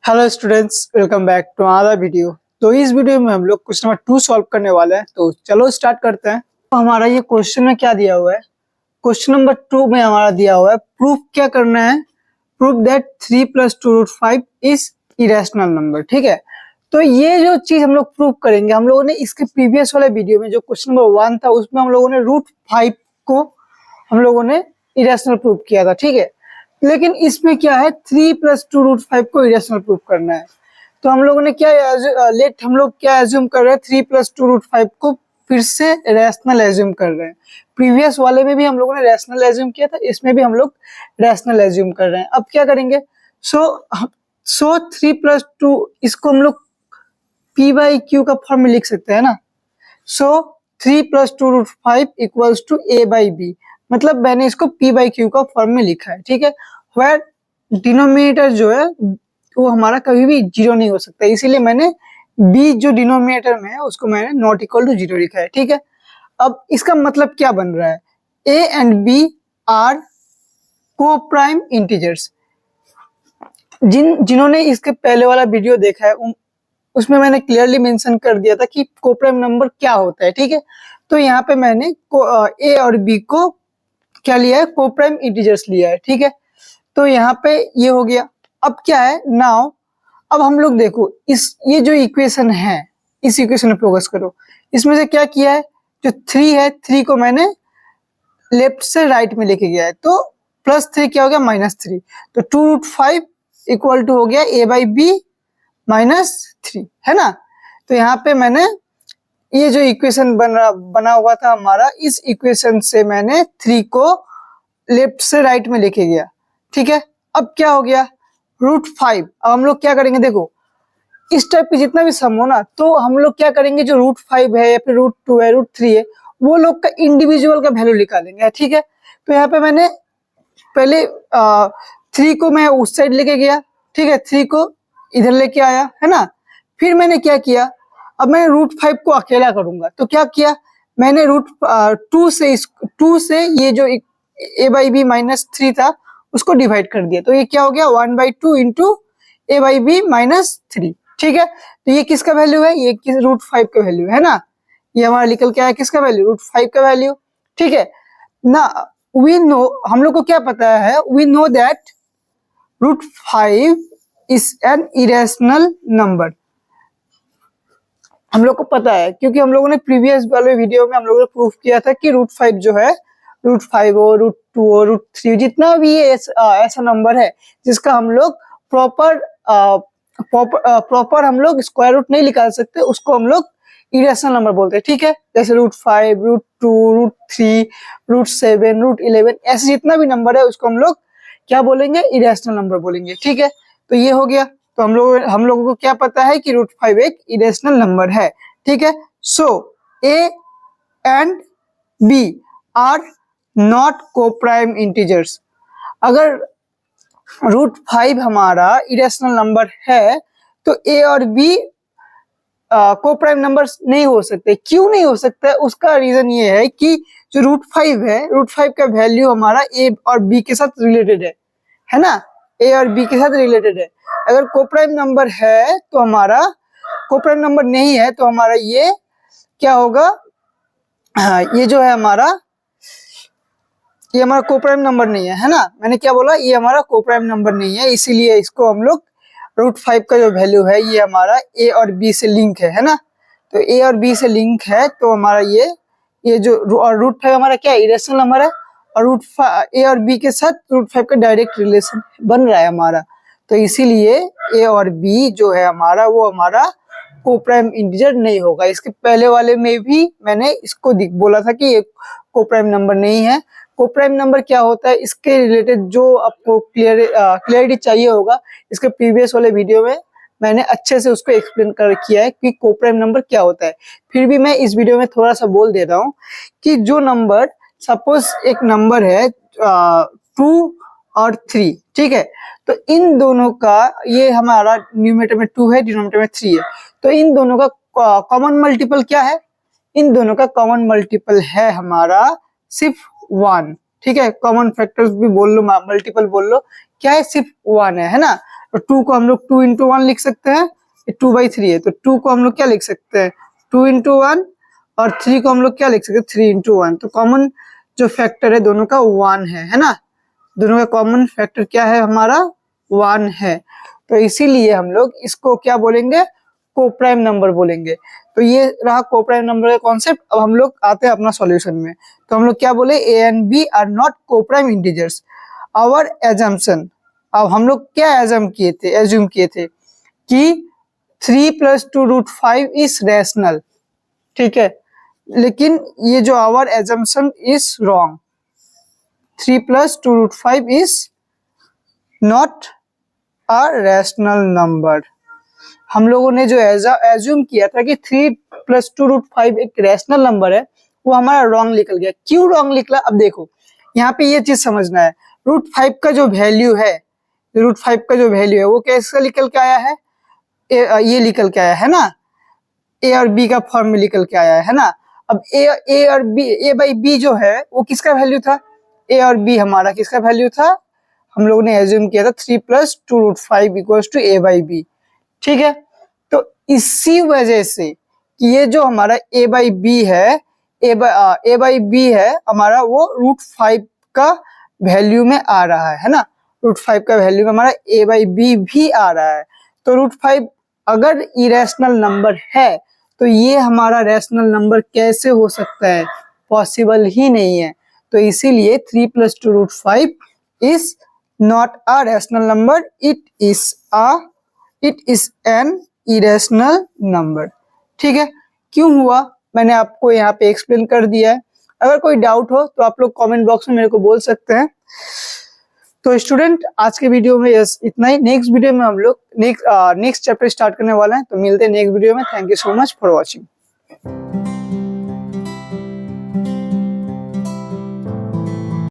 Hello students, welcome back to another video. तो इस video में हम लोग क्वेश्चन नंबर 2 सॉल्व करने वाले हैं। तो चलो स्टार्ट करते हैं। तो हमारा ये क्वेश्चन में क्या दिया हुआ है, क्वेश्चन नंबर 2 में हमारा दिया हुआ है प्रूफ क्या करना है, proof that 3 + 2√5 is irrational number. ठीक है, तो ये जो चीज हम लोग प्रूफ करेंगे, हम लोगों ने इसके प्रीवियस वाले वीडियो में जो क्वेश्चन नंबर 1 था उसमें हम लोगों ने √5 को हम लोगों ने इरेशनल प्रूफ किया था। ठीक है, लेकिन इसमें क्या है, 3 + 2√5 को इरेशनल प्रूफ करना है। तो हम लोगों ने क्या हम लोग क्या एज्यूम कर रहे हैं, 3 + 2√5 को फिर से रैशनल एज्यूम कर रहे हैं। प्रीवियस वाले में भी हम लोगों ने रैशनल एज्यूम किया था, इसमें भी हम लोग रैशनल एज्यूम कर रहे हैं। अब क्या करेंगे, सो 3 + 2 इसको हम लोग p/q का फॉर्म में लिख सकते हैं ना। सो 3 + 2√5 = a/b, मतलब मैंने इसको p/q का फॉर्म में लिखा है। ठीक है, वेयर डिनोमिनेटर जो है वो हमारा कभी भी 0 नहीं हो सकता, इसीलिए मैंने b जो डिनोमिनेटर में है उसको मैंने नॉट इक्वल टू 0 लिखा है। ठीक है, अब इसका मतलब क्या बन रहा है, a एंड b आर को प्राइम इंटीजर्स। जिन्होंने इसके पहले वाला वीडियो देखा है उसमें मैंने क्लियरली मेंशन कर दिया था कि कोप्राइम नंबर क्या होता है। ठीक है, तो यहाँ पे मैंने ए और बी को क्या लिया है, कोप्राइम इंटीजर्स लिया है। ठीक है, तो यहाँ पे ये हो गया। अब क्या है नाउ, अब हम लोग देखो ये जो इक्वेशन है, इस इक्वेशन में फोकस करो। इसमें से क्या किया है, जो 3 है 3 को मैंने लेफ्ट से राइट में लेके गया है, तो +3 क्या हो गया, -3। तो 2√5 = हो गया a/b -3, है ना। तो यहाँ पे मैंने ये जो इक्वेशन बना हुआ था हमारा, इस इक्वेशन से मैंने 3 को लेफ्ट से राइट में लेके गया। ठीक है, अब क्या हो गया, √5। अब हम लोग क्या करेंगे, देखो इस टाइप की जितना भी सम हो ना, तो हम लोग क्या करेंगे, जो √5 है या फिर √2 है, √3 है, वो लोग का इंडिविजुअल का वैल्यू निकालेंगे। ठीक है, तो यहाँ पे मैंने पहले 3 को मैं उस साइड लेके गया। ठीक है, 3 को इधर लेके आया, है ना। फिर मैंने क्या किया, अब मैं √5 को अकेला करूंगा, तो क्या किया मैंने, √2 से ये जो a/b -3 था उसको डिवाइड कर दिया, तो ये क्या हो गया, 1/2 इंटू a/b -3। ठीक है, तो ये किसका वैल्यू है, ये √5 का वैल्यू है ना। ये हमारा निकल के आया किसका वैल्यू, √5 का वैल्यू। ठीक है ना, वी नो, हम लोग को क्या पता है, we know that √5 is an irrational number. हम लोग को पता है क्योंकि हम लोगों ने प्रीवियस वाले वीडियो में हम लोगों ने प्रूफ किया था कि √5 जो है, √5 हो, √2 हो, √3 जितना भी ऐसा नंबर है जिसका हम लोग प्रॉपर हम लोग स्क्वायर रूट नहीं निकाल सकते, उसको हम लोग इरेशनल नंबर बोलते हैं। ठीक है, जैसे √5, √2, √3, √7, √11, ऐसे जितना भी नंबर है उसको हम लोग क्या बोलेंगे, इरेशनल नंबर बोलेंगे। ठीक है, तो ये हो गया। तो हम लोगों को क्या पता है कि √5 एक इरेशनल नंबर है। ठीक है, so a and b are not coprime integers. अगर √5 हमारा इरेशनल नंबर है तो a और b कोप्राइम नंबर्स नहीं हो सकते। क्यों नहीं हो सकता है, उसका रीजन ये है कि जो √5 है, √5 का वैल्यू हमारा a और b के साथ रिलेटेड है ना, a और b के साथ रिलेटेड है। अगर कोप्राइम नंबर है तो हमारा, कोप्राइम नंबर नहीं है तो हमारा ये क्या होगा, ये जो है हमारा, ये हमारा कोप्राइम नंबर नहीं है, है ना। मैंने क्या बोला, ये हमारा कोप्राइम नंबर नहीं है, इसीलिए इसको हम लोग √5 का जो वैल्यू है ये हमारा a और b से लिंक है ना। तो a और b से लिंक है तो हमारा ये जो √5 हमारा क्या इरेशनल नंबर है, और a और b के साथ √5 का डायरेक्ट रिलेशन बन रहा है हमारा। तो इसीलिए a और b जो है हमारा, वो हमारा कोप्राइम इंटीजर नहीं होगा। इसके पहले वाले में भी मैंने इसको बोला था कि ये कोप्राइम नंबर नहीं है। कोप्राइम नंबर क्या होता है, इसके रिलेटेड जो आपको क्लियरिटी चाहिए होगा, इसके प्रीवियस वाले वीडियो में मैंने अच्छे से उसको एक्सप्लेन कर किया है कि कोप्राइम नंबर क्या होता है। फिर भी मैं इस वीडियो में थोड़ा सा बोल दे रहा हूँ कि जो नंबर, सपोज एक नंबर है 2 और 3, ठीक है, तो इन दोनों का, ये हमारा न्यूमरेटर में 2 है, डिनोमिनेटर में 3 है, तो इन दोनों का कॉमन मल्टीपल क्या है, इन दोनों का कॉमन मल्टीपल है हमारा सिर्फ 1। ठीक है, कॉमन फैक्टर्स भी बोल लो, मल्टीपल बोल लो, क्या है, सिर्फ 1 है ना। तो 2 को हम लोग 2 इंटू 1 लिख सकते हैं, ये 2/3 है, तो 2 को हम लोग क्या लिख सकते हैं 2 इंटू 1, और 3 को हम लोग क्या लिख सकते हैं 3 इंटू 1। तो कॉमन जो फैक्टर है दोनों का 1 है ना, दोनों का कॉमन फैक्टर क्या है हमारा 1 है। तो इसीलिए हम लोग इसको क्या बोलेंगे कोप्राइम नंबर बोलेंगे। तो ये रहा कोप्राइम नंबर का कॉन्सेप्ट। अब हम लोग आते हैं अपना सॉल्यूशन में। तो हम लोग क्या बोले A and B are not coprime integers. Our assumption, अब हम लोग क्या एज्यूम किए थे कि 3 + 2√5 इज रैशनल, ठीक है, लेकिन ये जो our assumption is wrong, 3 + 2√5 is not a rational number. हम लोगों ने जो एज्यूम किया था कि 3 + 2√5 एक रैशनल नंबर है, वो हमारा रॉन्ग निकल गया। क्यों रॉन्ग निकला, अब देखो यहाँ पे ये चीज समझना है। √5 का जो वैल्यू है, √5 का जो वैल्यू है वो कैसे निकल के आया है, ये निकल के आया है ना, ए और बी का फॉर्म में निकल के आया है ना। अब ए और बी, A/B जो है वो किसका वैल्यू था, ए और बी हमारा किसका वैल्यू था, हम लोगों ने एज्यूम किया था 3 + 2√5 = A/B, ठीक है। तो इसी वजह से कि ये जो हमारा A/B है, A/B है हमारा, वो √5 का वैल्यू में आ रहा है ना, √5 का वैल्यू में हमारा A/B भी आ रहा है। तो √5 अगर इरेशनल नंबर है तो ये हमारा रैशनल नंबर कैसे हो सकता है, पॉसिबल ही नहीं है। तो इसीलिए 3 + 2√5 is not a rational number, it is an irrational number, ठीक है। क्यों हुआ मैंने आपको यहाँ पे एक्सप्लेन कर दिया है। अगर कोई डाउट हो तो आप लोग कमेंट बॉक्स में मेरे को बोल सकते हैं। तो स्टूडेंट आज के वीडियो में यस इतना ही। नेक्स्ट वीडियो में हम लोग नेक्स्ट चैप्टर स्टार्ट करने वाला है, तो मिलते हैं नेक्स्ट वीडियो में। Thank you so much for watching.